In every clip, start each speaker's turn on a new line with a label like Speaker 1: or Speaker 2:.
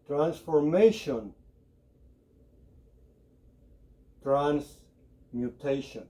Speaker 1: transformation, transmutation.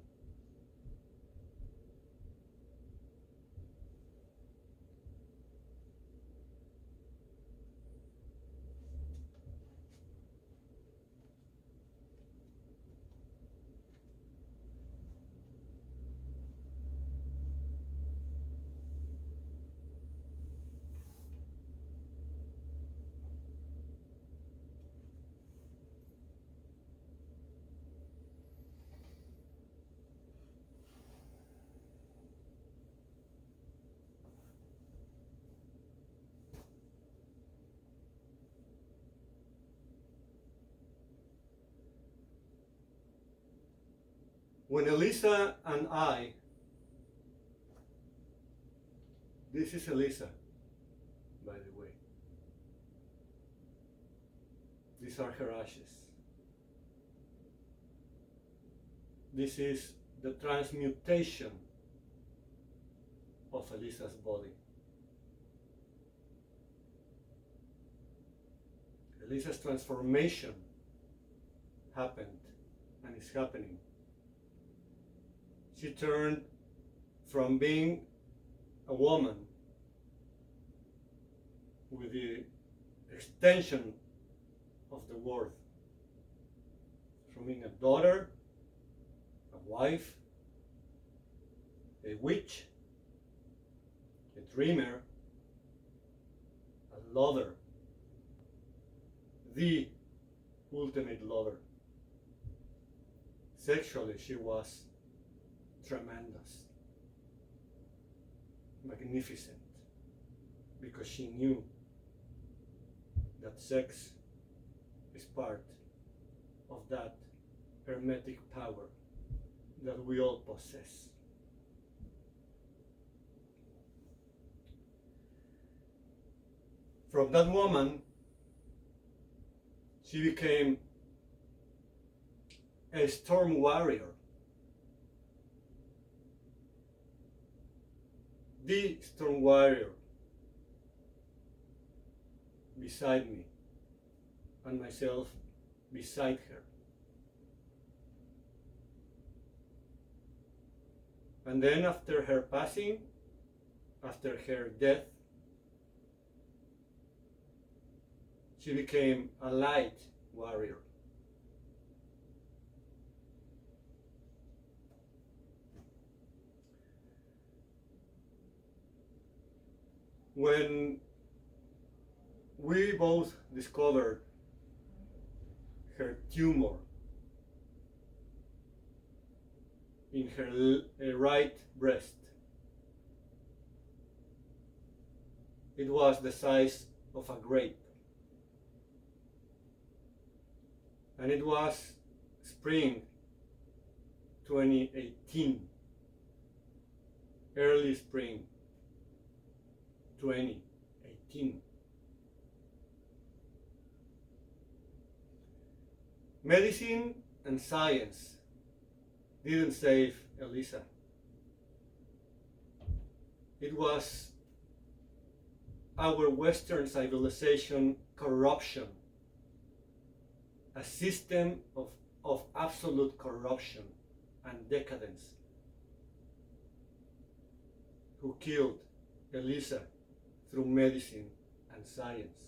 Speaker 1: When Elisa and I, this is Elisa, by the way. These are her ashes. This is the transmutation of Elisa's body. Elisa's transformation happened and is happening. She turned from being a woman with the extension of the word, from being a daughter, a wife, a witch, a dreamer, a lover, the ultimate lover. Sexually, she was tremendous, magnificent, because she knew that sex is part of that hermetic power that we all possess. From that woman, she became a storm warrior. The storm warrior beside me, and myself beside her. And then after her passing, after her death, she became a light warrior. When we both discovered her tumor in her right breast, it was the size of a grape. And it was spring 2018, early spring 2018. Medicine and science didn't save Elisa. It was our Western civilization corruption, a system of absolute corruption and decadence, who killed Elisa through medicine and science.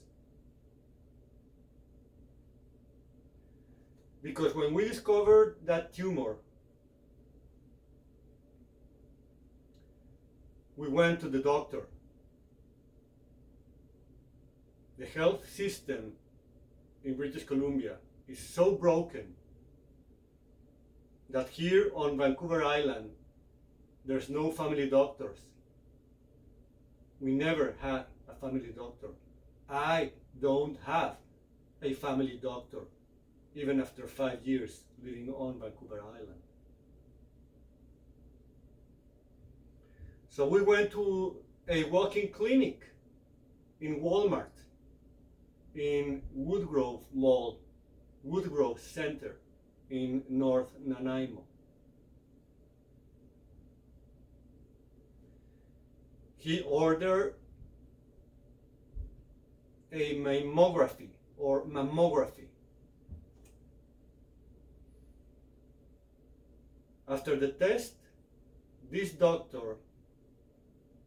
Speaker 1: Because when we discovered that tumor, we went to the doctor. The health system in British Columbia is so broken that here on Vancouver Island, there's no family doctors. We never had a family doctor. I don't have a family doctor, even after 5 years living on Vancouver Island. So we went to a walk-in clinic in Walmart, in Woodgrove Mall, Woodgrove Center in North Nanaimo. He ordered a mammography or mammography. After the test, this doctor,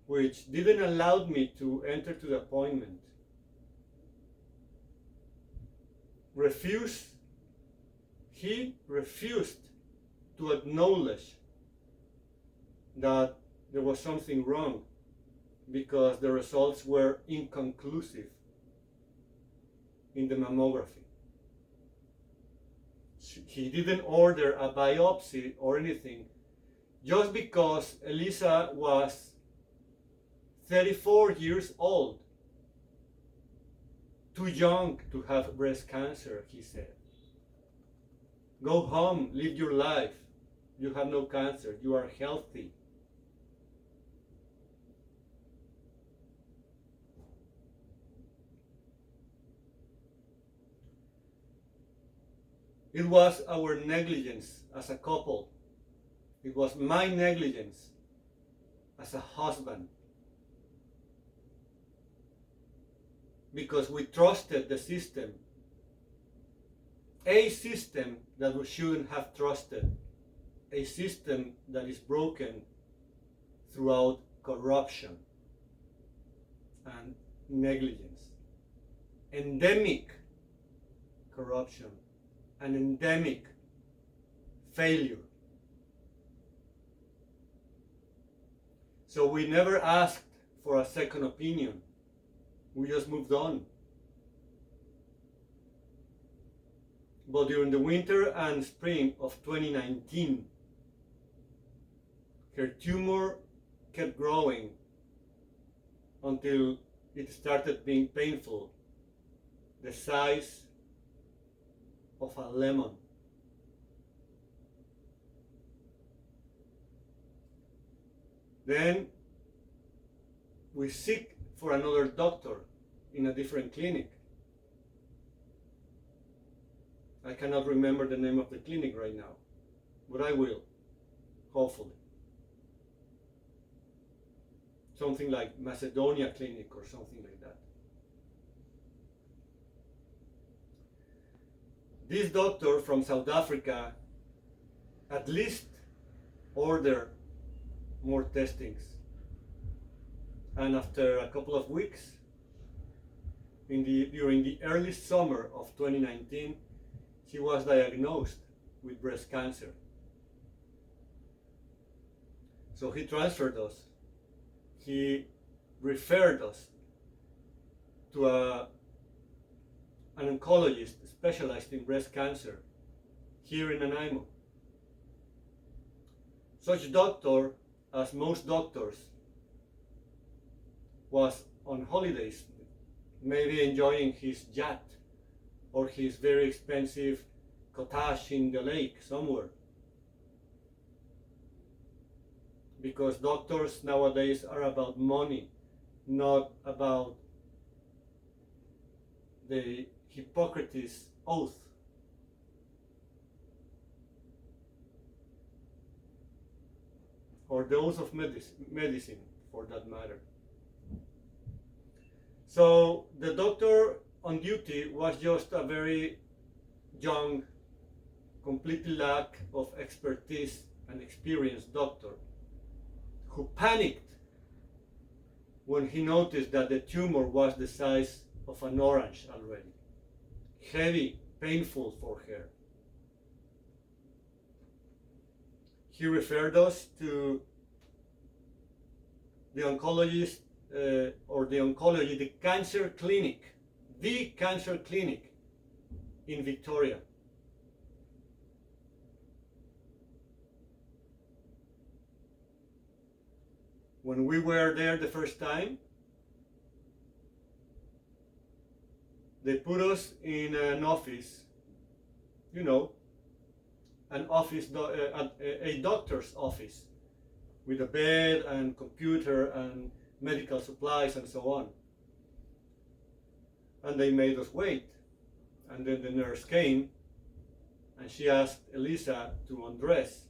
Speaker 1: which didn't allow me to enter to the appointment, he refused to acknowledge that there was something wrong because the results were inconclusive in the mammography. He didn't order a biopsy or anything, just because Elisa was 34 years old. Too young to have breast cancer, he said. Go home, live your life. You have no cancer, you are healthy. It was our negligence as a couple. It was my negligence as a husband. Because we trusted the system. A system that we shouldn't have trusted. A system that is broken throughout corruption and negligence. Endemic corruption. An endemic failure. So we never asked for a second opinion. We just moved on. But during the winter and spring of 2019, her tumor kept growing until it started being painful, the size of a lemon. Then we seek for another doctor in a different clinic. I cannot remember the name of the clinic right now, but I will, hopefully. Something like Macedonia Clinic or something like that. This doctor from South Africa at least ordered more testings. And after a couple of weeks, during the early summer of 2019, she was diagnosed with breast cancer. So he transferred us. He referred us to an oncologist specialized in breast cancer here in Nanaimo. Such doctor, as most doctors, was on holidays, maybe enjoying his yacht or his very expensive cottage in the lake somewhere. Because doctors nowadays are about money, not about the Hippocrates oath. Or the oath of medicine, for that matter. So the doctor on duty was just a very young, completely lack of expertise and experienced doctor who panicked when he noticed that the tumor was the size of an orange already. Heavy, painful for her. He referred us to the oncologist, the cancer clinic in Victoria. When we were there the first time, they put us in an office, a doctor's office with a bed and computer and medical supplies and so on. And they made us wait. And then the nurse came and she asked Elisa to undress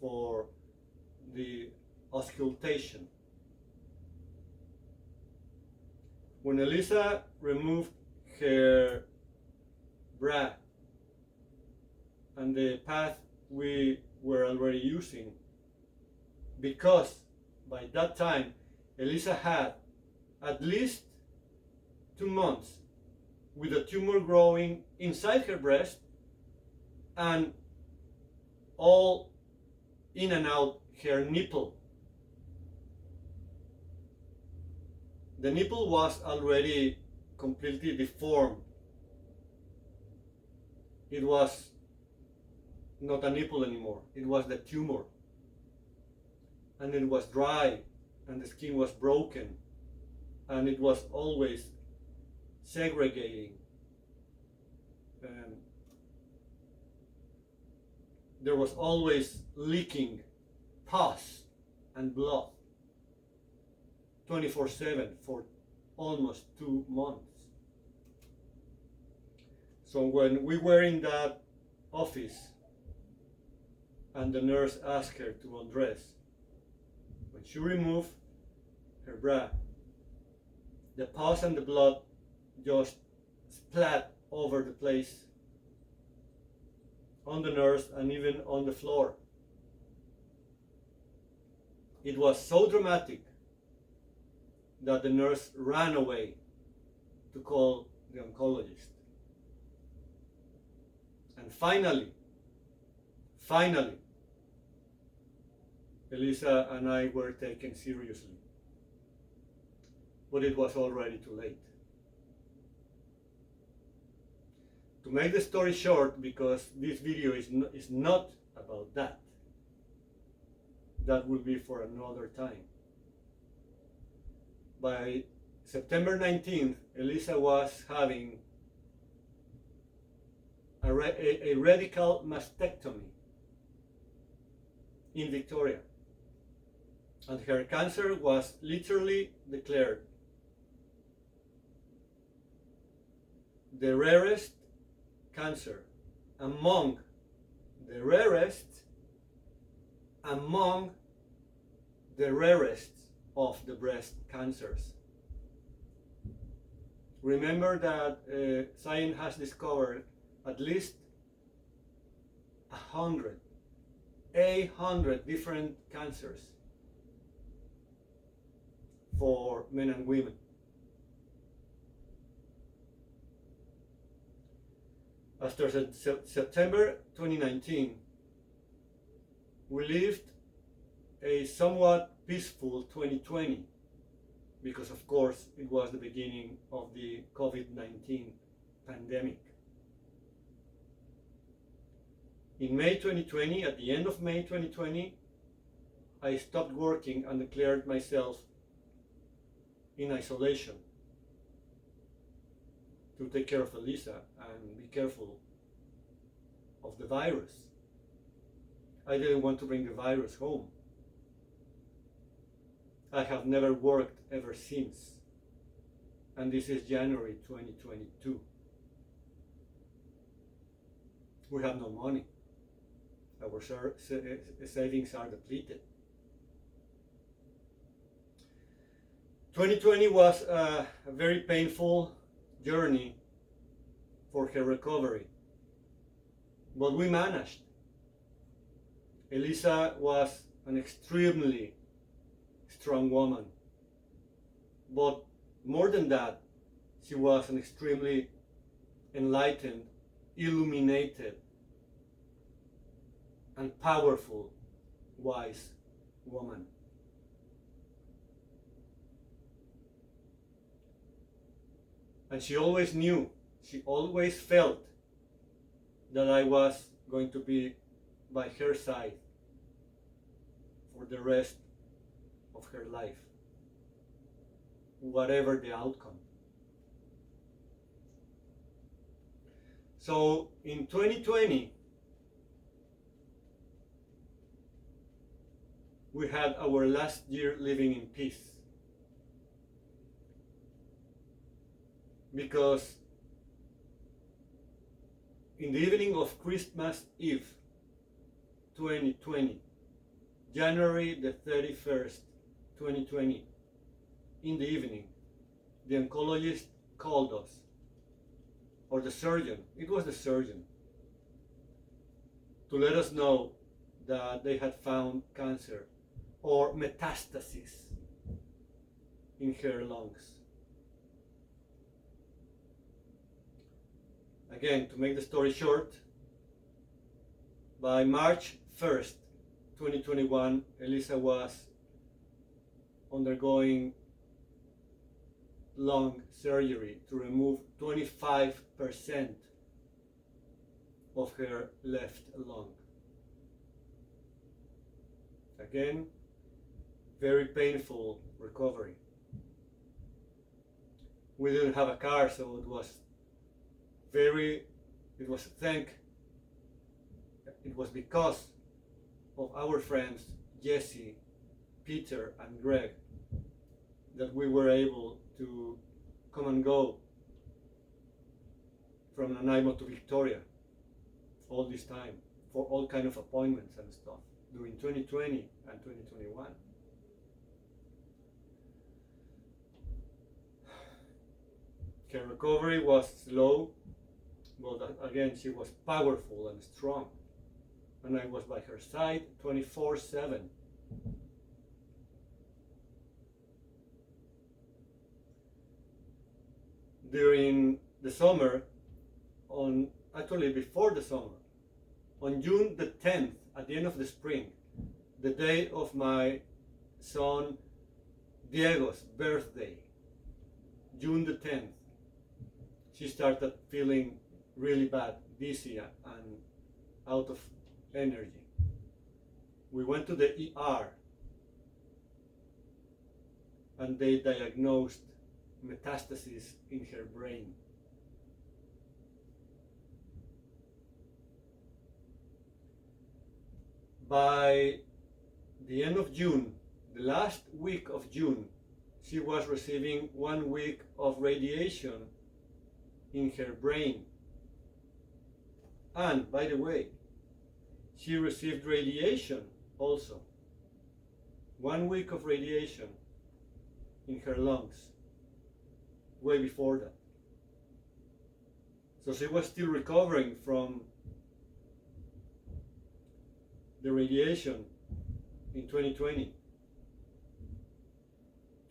Speaker 1: for the auscultation. When Elisa removed her bra and the pad we were already using, because by that time Elisa had at least 2 months with a tumor growing inside her breast and all in and out her nipple. The nipple was already completely deformed. It was not a nipple anymore, it was the tumor. And it was dry, and the skin was broken, and it was always segregating. There was always leaking pus and blood 24/7 for almost 2 months. So when we were in that office and the nurse asked her to undress, when she removed her bra, the pus and the blood just splat over the place, on the nurse and even on the floor. It was so dramatic that the nurse ran away to call the oncologist. And finally, Elisa and I were taken seriously. But it was already too late. To make the story short, because this video is not about that. That will be for another time. By September 19th, Elisa was having a radical mastectomy in Victoria. And her cancer was literally declared the rarest cancer among the rarest of the breast cancers. Remember that science has discovered at least 800 different cancers for men and women. After September 2019, we lived a somewhat peaceful 2020, because of course it was the beginning of the COVID-19 pandemic. In May 2020, at the end of May 2020, I stopped working and declared myself in isolation to take care of Elisa and be careful of the virus. I didn't want to bring the virus home. I have never worked ever since, and this is January 2022. We have no money. Our savings are depleted. 2020 was a very painful journey for her recovery, but we managed. Elisa was an extremely strong woman, but more than that, she was an extremely enlightened, illuminated, and powerful, wise woman. And she always knew, she always felt that I was going to be by her side for the rest of her life, whatever the outcome. So in 2020, we had our last year living in peace, because in the evening of Christmas Eve 2020, January the 31st, 2020, in the evening, the oncologist called us or the surgeon, it was the surgeon, to let us know that they had found cancer or metastasis in her lungs. Again, to make the story short, by March 1st, 2021, Elisa was undergoing lung surgery to remove 25% of her left lung. Again, very painful recovery. We didn't have a car, so it was because of our friends Jesse, Peter, and Greg that we were able to come and go from Nanaimo to Victoria all this time for all kind of appointments and stuff during 2020 and 2021. Her recovery was slow, but again, she was powerful and strong. And I was by her side 24/7. During the summer, actually before the summer, on June the 10th, at the end of the spring, the day of my son Diego's birthday, June the 10th, she started feeling really bad, dizzy and out of energy. We went to the ER and they diagnosed metastasis in her brain. By the end of June, the last week of June, she was receiving 1 week of radiation in her brain. And by the way, she received radiation also. 1 week of radiation in her lungs, way before that. So she was still recovering from the radiation in 2020.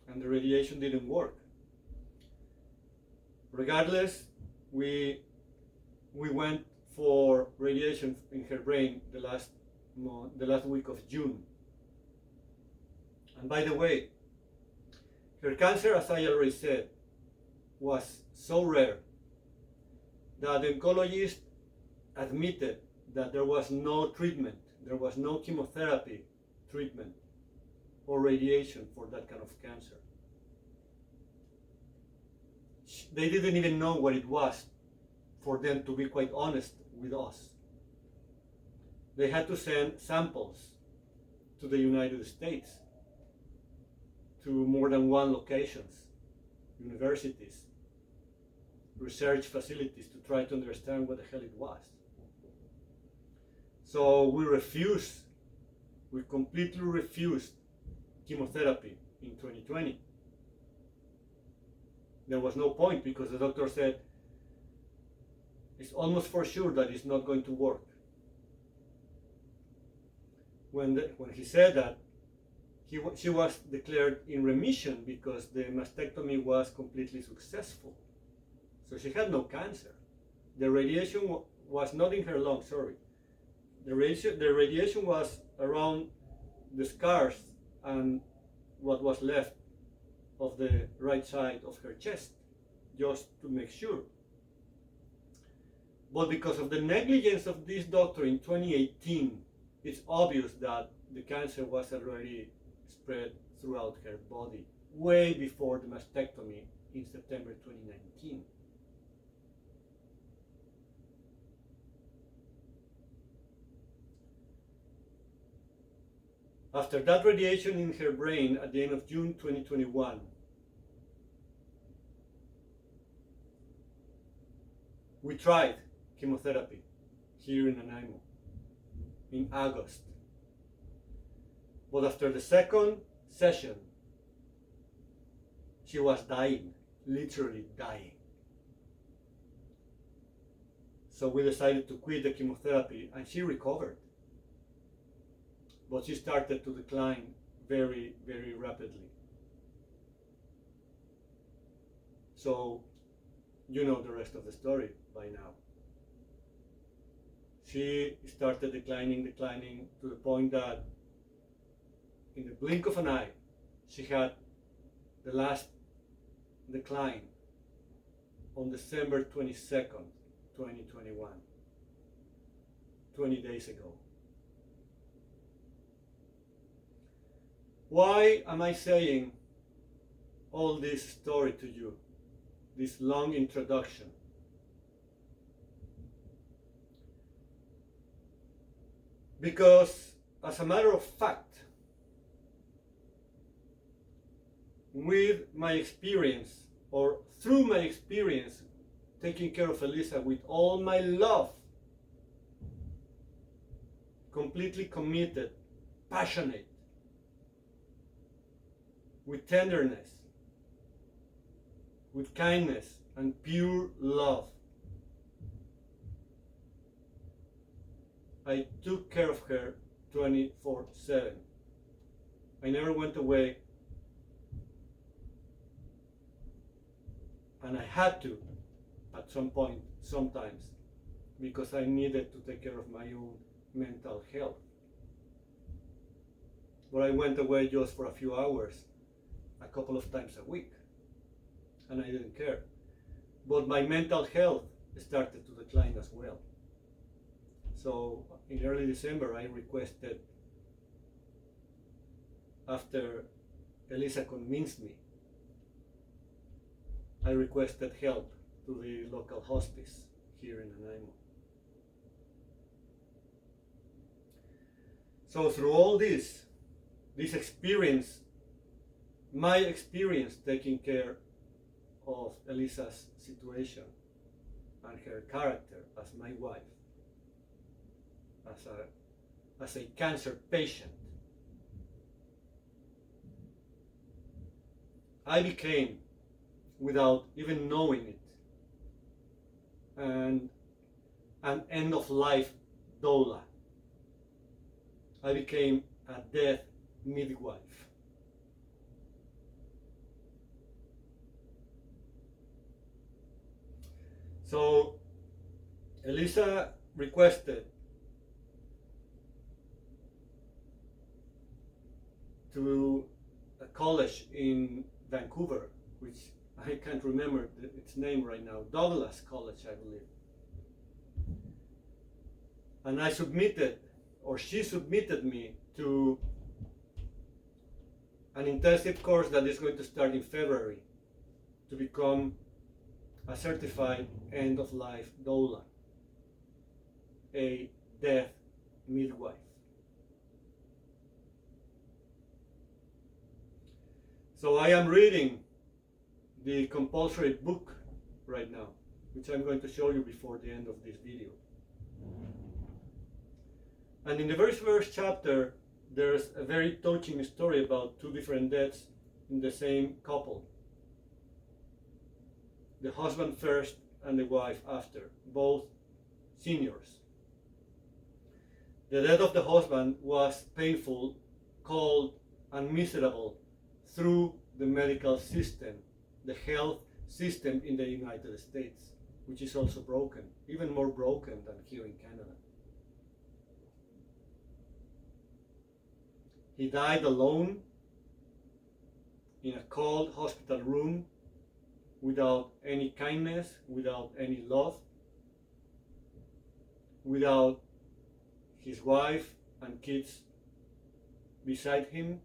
Speaker 1: And the radiation didn't work. Regardless, we went for radiation in her brain the last week of June. And by the way, her cancer, as I already said, was so rare that the oncologist admitted that there was no treatment, there was no chemotherapy treatment or radiation for that kind of cancer. They didn't even know what it was, for them to be quite honest with us. They had to send samples to the United States, to more than one locations, universities, research facilities, to try to understand what the hell it was. So we completely refused chemotherapy in 2020. There was no point because the doctor said, it's almost for sure that it's not going to work. When he said that, she was declared in remission because the mastectomy was completely successful. So she had no cancer. The radiation was not in her lungs, sorry. The radiation was around the scars and what was left of the right side of her chest, just to make sure. But because of the negligence of this doctor in 2018, it's obvious that the cancer was already spread throughout her body, way before the mastectomy in September 2019. After that radiation in her brain at the end of June 2021, we tried chemotherapy here in Nanaimo in August. But after the second session, she was dying, literally dying. So we decided to quit the chemotherapy, and she recovered. But she started to decline very, very rapidly. So you know the rest of the story by now. She started declining to the point that in the blink of an eye, she had the last decline on December 22nd, 2021, 20 days ago. Why am I saying all this story to you, this long introduction? Because, as a matter of fact, with my experience, or through my experience taking care of Elisa with all my love, completely committed, passionate, with tenderness, with kindness and pure love, I took care of her 24/7. I never went away, and I had to at some point, sometimes, because I needed to take care of my own mental health. But I went away just for a few hours, a couple of times a week, and I didn't care. But my mental health started to decline as well. So in early December, I requested, after Elisa convinced me, I requested help to the local hospice here in Nanaimo. So through all this experience, my experience taking care of Elisa's situation and her character as my wife, as a cancer patient, I became, without even knowing it, an end-of-life doula. I became a death midwife. So Elisa requested to a college in Vancouver, which I can't remember its name right now, Douglas College, I believe. And I submitted, or she submitted me to an intensive course that is going to start in February to become a certified end-of-life doula, a death midwife. So I am reading the compulsory book right now, which I'm going to show you before the end of this video. And in the very first chapter, there's a very touching story about two different deaths in the same couple. The husband first and the wife after, both seniors. The death of the husband was painful, cold, and miserable through the medical system, the health system in the United States, which is also broken, even more broken than here in Canada. He died alone in a cold hospital room, without any kindness, without any love, without his wife and kids beside him,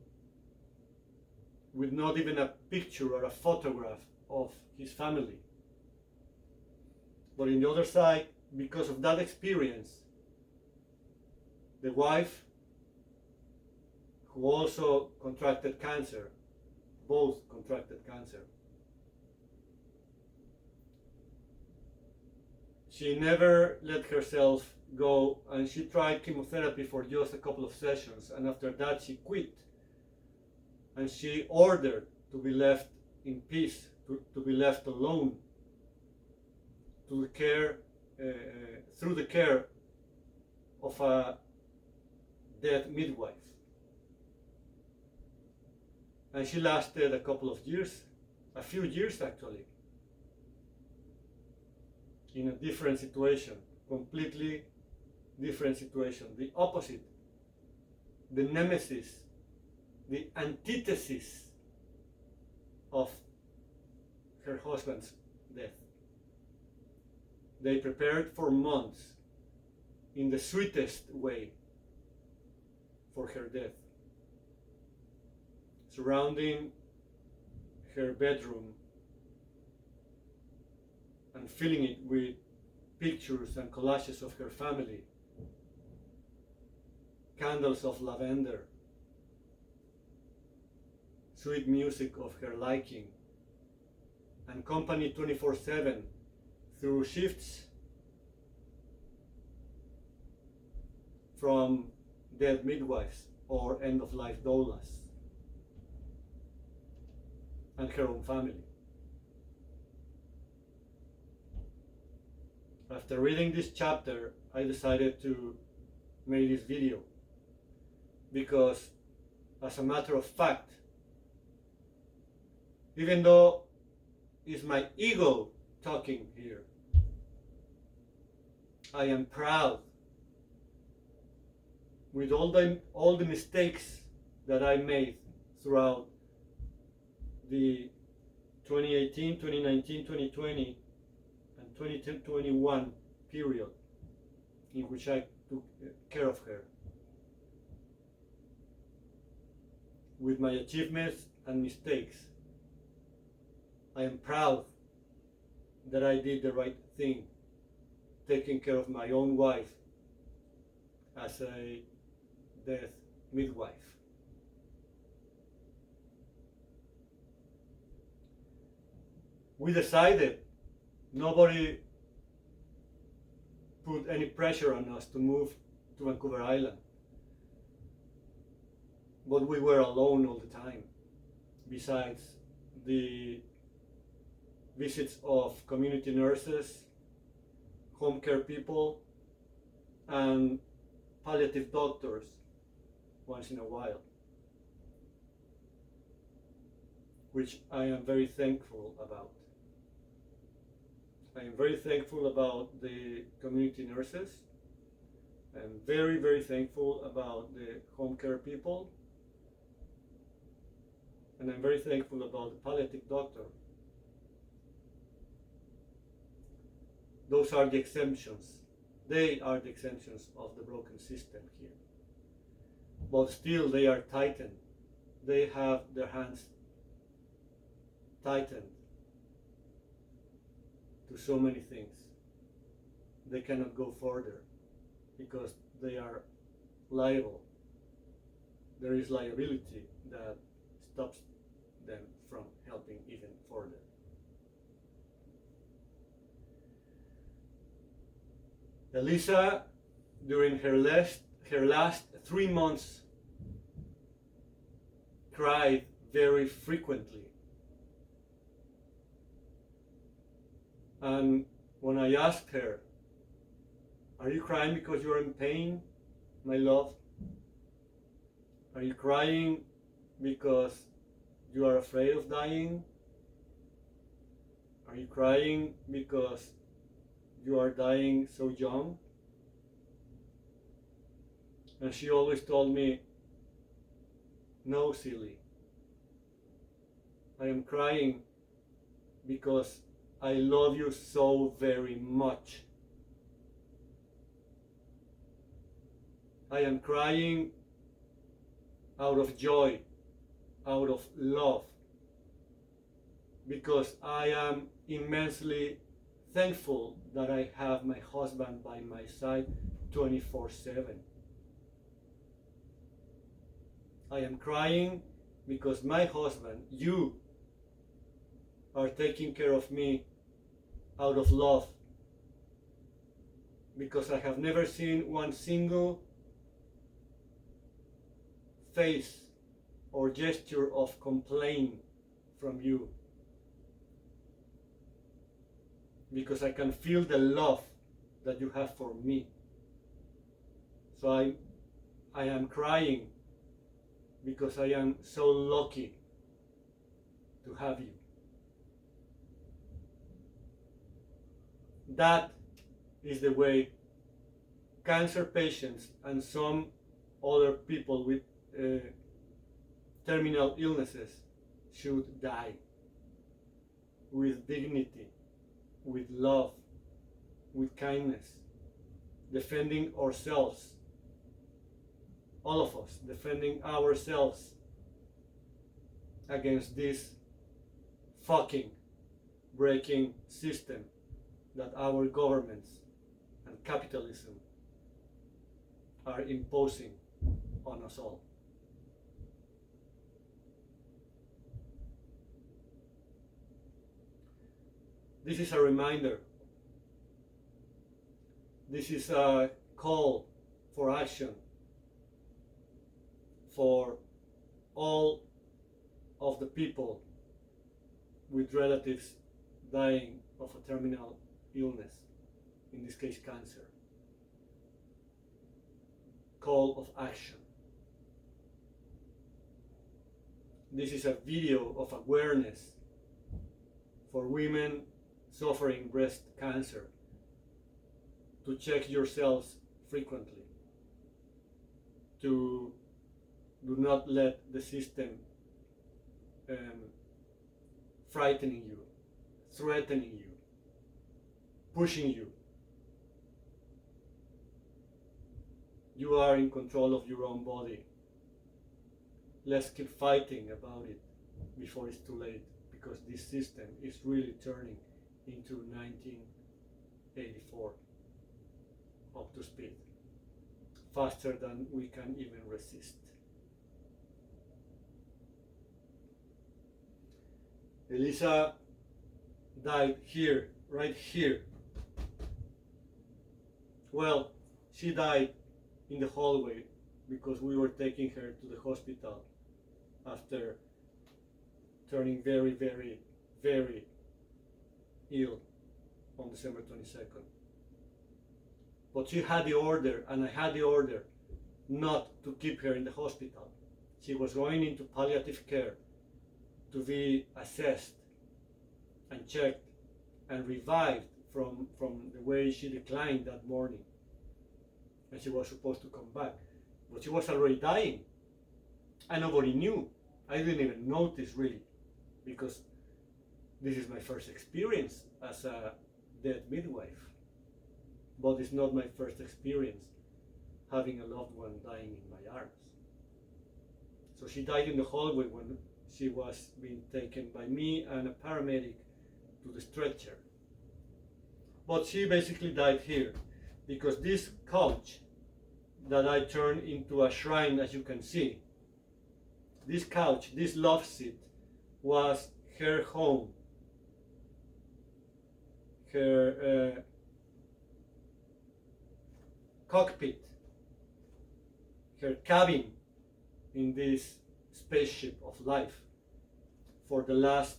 Speaker 1: with not even a picture or a photograph of his family. But on the other side, because of that experience, the wife, who also contracted cancer, both contracted cancer, she never let herself go, and she tried chemotherapy for just a couple of sessions, and after that she quit. And she ordered to be left in peace, to be left alone, to the care through the care of a dead midwife. And she lasted a couple of years, a few years actually, in a different situation, completely different situation, the opposite, the nemesis, the antithesis of her husband's death. They prepared for months in the sweetest way for her death, surrounding her bedroom and filling it with pictures and collages of her family, candles of lavender, sweet music of her liking, and company 24/7 through shifts from dead midwives or end-of-life doulas, and her own family. After reading this chapter, I decided to make this video because, as a matter of fact, even though it's my ego talking here, I am proud with all the mistakes that I made throughout the 2018, 2019, 2020, and 2021 period in which I took care of her. With my achievements and mistakes, I am proud that I did the right thing, taking care of my own wife as a death midwife. We decided, nobody put any pressure on us to move to Vancouver Island, but we were alone all the time, besides the visits of community nurses, home care people, and palliative doctors once in a while, which I am very thankful about. I am very thankful about the community nurses. I am very, very thankful about the home care people. And I'm very thankful about the palliative doctor. Those are the exemptions. They are the exemptions of the broken system here. But still they are tightened. They have their hands tightened to so many things. They cannot go further because they are liable. There is liability that stops them from helping even further. Elisa, during her last 3 months, cried very frequently. And when I asked her, "Are you crying because you are in pain, my love? Are you crying because you are afraid of dying? Are you crying because you are dying so young?" And she always told me, "No, silly. I am crying because I love you so very much. I am crying out of joy, out of love, because I am immensely thankful that I have my husband by my side 24/7. I am crying because my husband, you, are taking care of me out of love, because I have never seen one single face or gesture of complaint from you, because I can feel the love that you have for me. So I am crying because I am so lucky to have you. That is the way cancer patients and some other people with terminal illnesses should die. With dignity, with love, with kindness, defending ourselves. All of us defending ourselves against this fucking breaking system that our governments and capitalism are imposing on us all. This is a reminder. This is a call for action for all of the people with relatives dying of a terminal illness, in this case cancer. Call of action. This is a video of awareness for women suffering breast cancer to check yourselves frequently, to do not let the system frightening you, threatening you, pushing you. You are in control of your own body. Let's keep fighting about it before it's too late, because this system is really turning into 1984 up to speed, faster than we can even resist. Elisa died here, right here. Well, she died in the hallway because we were taking her to the hospital after turning very, very, very ill on December 22nd. But she had the order, and I had the order, not to keep her in the hospital. She was going into palliative care to be assessed and checked and revived from the way she declined that morning. And she was supposed to come back. But she was already dying. And nobody knew. I didn't even notice really, because this is my first experience as a dead midwife. But it's not my first experience having a loved one dying in my arms. So she died in the hallway when she was being taken by me and a paramedic to the stretcher. But she basically died here because this couch that I turned into a shrine, as you can see, this couch, this love seat, was her home, her cockpit, her cabin in this spaceship of life for the last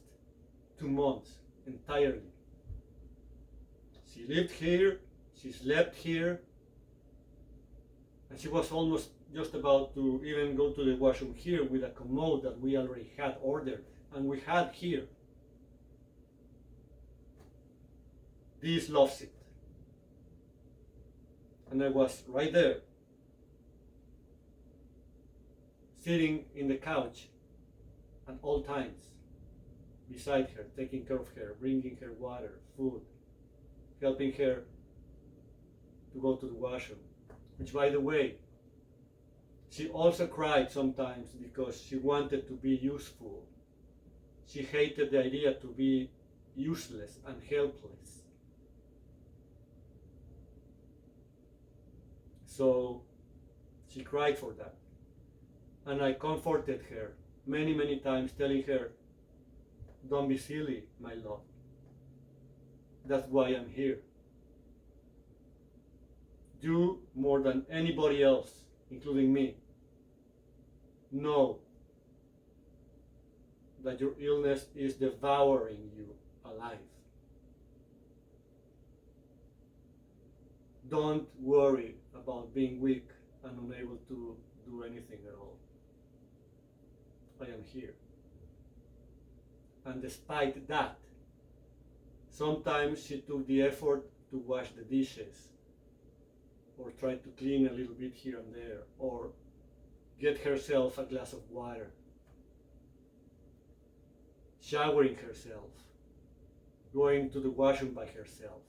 Speaker 1: 2 months entirely. She lived here, she slept here, and she was almost just about to even go to the washroom here with a commode that we already had ordered, and we had here this love seat. And I was right there, sitting in the couch at all times, beside her, taking care of her, bringing her water, food, helping her to go to the washroom. Which, by the way, she also cried sometimes because she wanted to be useful. She hated the idea to be useless and helpless. So she cried for that. And I comforted her many, many times, telling her, don't be silly, my love. That's why I'm here. You, more than anybody else, including me, know that your illness is devouring you alive. don't worry about being weak and unable to do anything at all. I am here. And despite that, sometimes she took the effort to wash the dishes, or try to clean a little bit here and there, or get herself a glass of water, showering herself, going to the washroom by herself.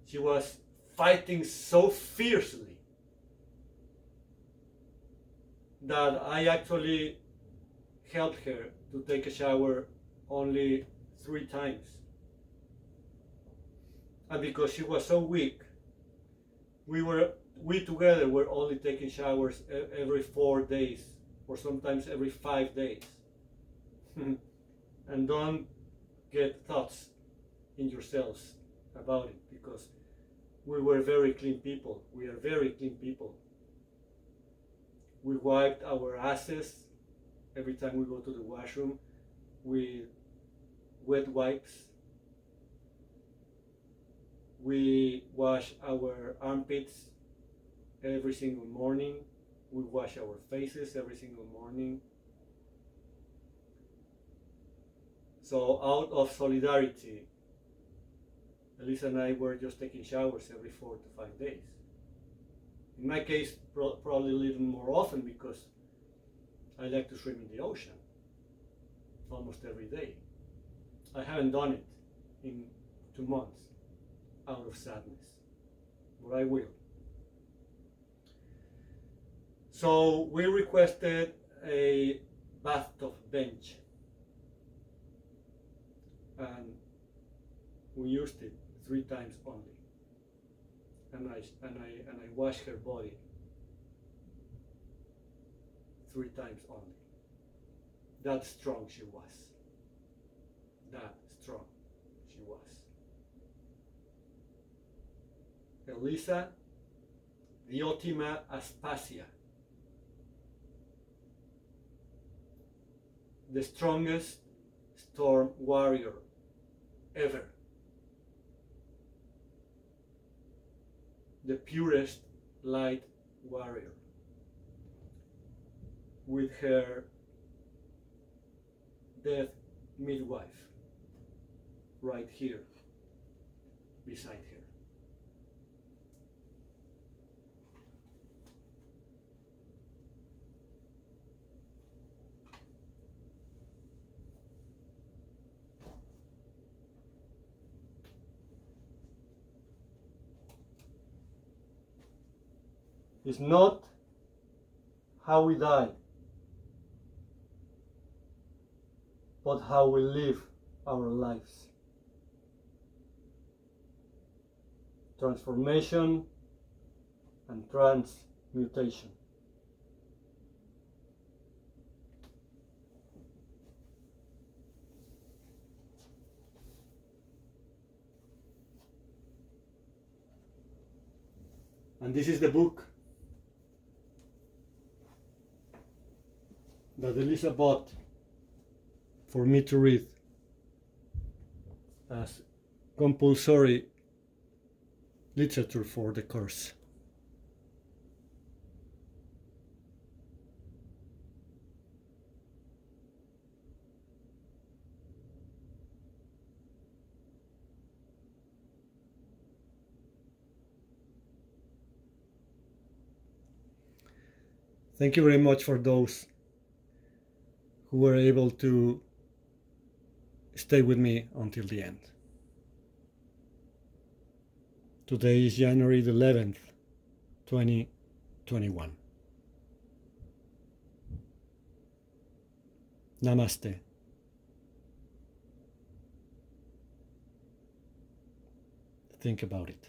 Speaker 1: She was fighting so fiercely that I actually helped her to take a shower only 3 times. And because she was so weak, we together were only taking showers every 4 days, or sometimes every 5 days. And don't get thoughts in yourselves about it, because we were very clean people. We are very clean people. We wiped our asses every time we go to the washroom with wet wipes. We wash our armpits every single morning. We wash our faces every single morning. So out of solidarity, Elisa and I were just taking showers every 4 to 5 days. In my case, probably a little more often, because I like to swim in the ocean almost every day. I haven't done it in 2 months out of sadness, but I will. So we requested a bathtub bench, and we used it 3 times only. And I washed her body 3 times only. That strong she was. That strong she was. Elisa, the Ultima Aspasia, the strongest storm warrior ever, the purest light warrior, with her death midwife right here beside her. It's not how we die, but how we live our lives. Transformation and transmutation. And this is the book that Elisa bought for me to read as compulsory literature for the course. Thank you very much for those who were able to stay with me until the end. Today is January the 11th, 2021. Namaste. Think about it.